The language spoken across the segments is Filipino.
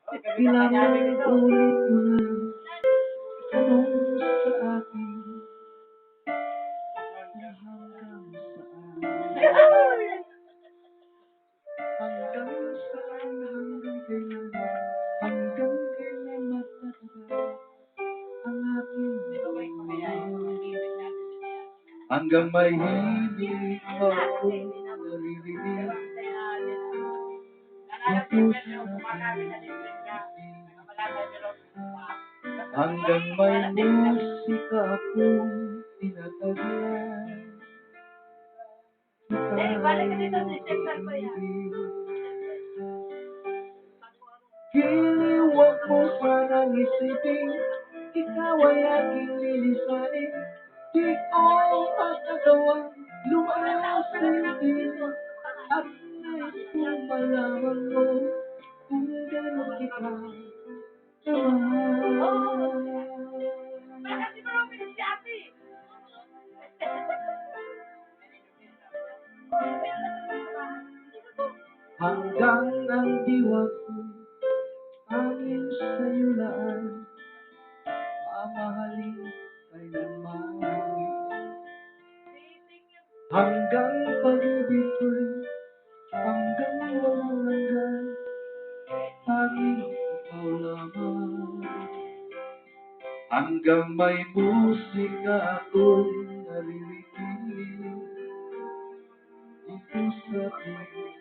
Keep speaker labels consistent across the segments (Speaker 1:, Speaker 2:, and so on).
Speaker 1: Ilang ulit mo na tanong sa akin kung hanggang saan, hanggang kailan magtatagal ang aking hanggang may hilig ako naririnig hanggang may musika akong tinataglan Giliwag mo sanang isipin ikaw ay aking lilisanin di ko magagawang lumayo sa iyo at nais kong malaman mo kung gano'n kita kamahal. Hanggang ang diwa ko hangin sa'yo laan mamahalin kailanman hanggang pag-ibig ko'y hanggang walang hanggan tanging ikaw lamang hanggang may musika akong naririnig dito sa aking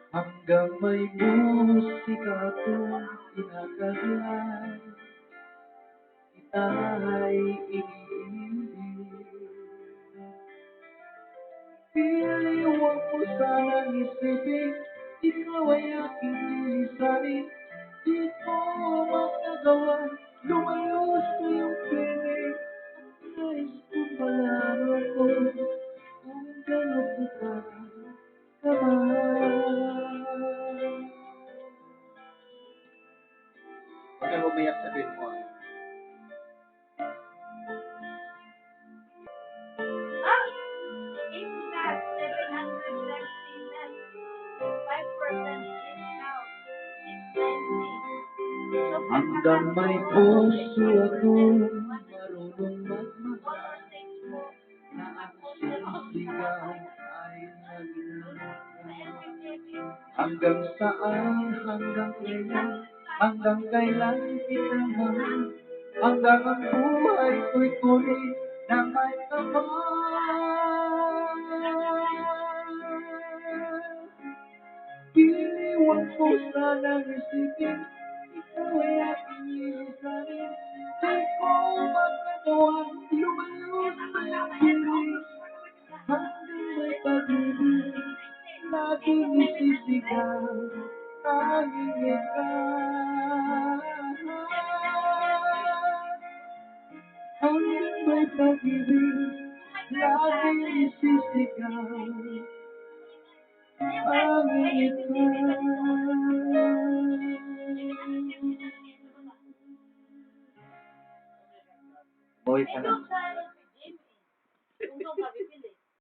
Speaker 1: hanggang may musika akong tinataglan kita'y iniibig piliwag mo sanang isipin ikaw ay aking lilisanin di ko magagawa lumayo sa iyong piling nais kong malaman mo kung gano'n kita kamahal. Huwag kang umiyak sa bin mo. Hanggang may puso akong marunong magmahal na ang sisigaw ay naging hanggang saan, hanggang kailan kita mahal hanggang ang buhay ko'y tuloy na may kapal piliwag mo sanang isipin ikaw ay aking lilisanin di ko magagawang lumayo sa iyong piling hanggang may pag-ibig laging isisigaw tanging ikaw hanggang may pag-ibig laging isisigaw tanging ikaw Boy ka na.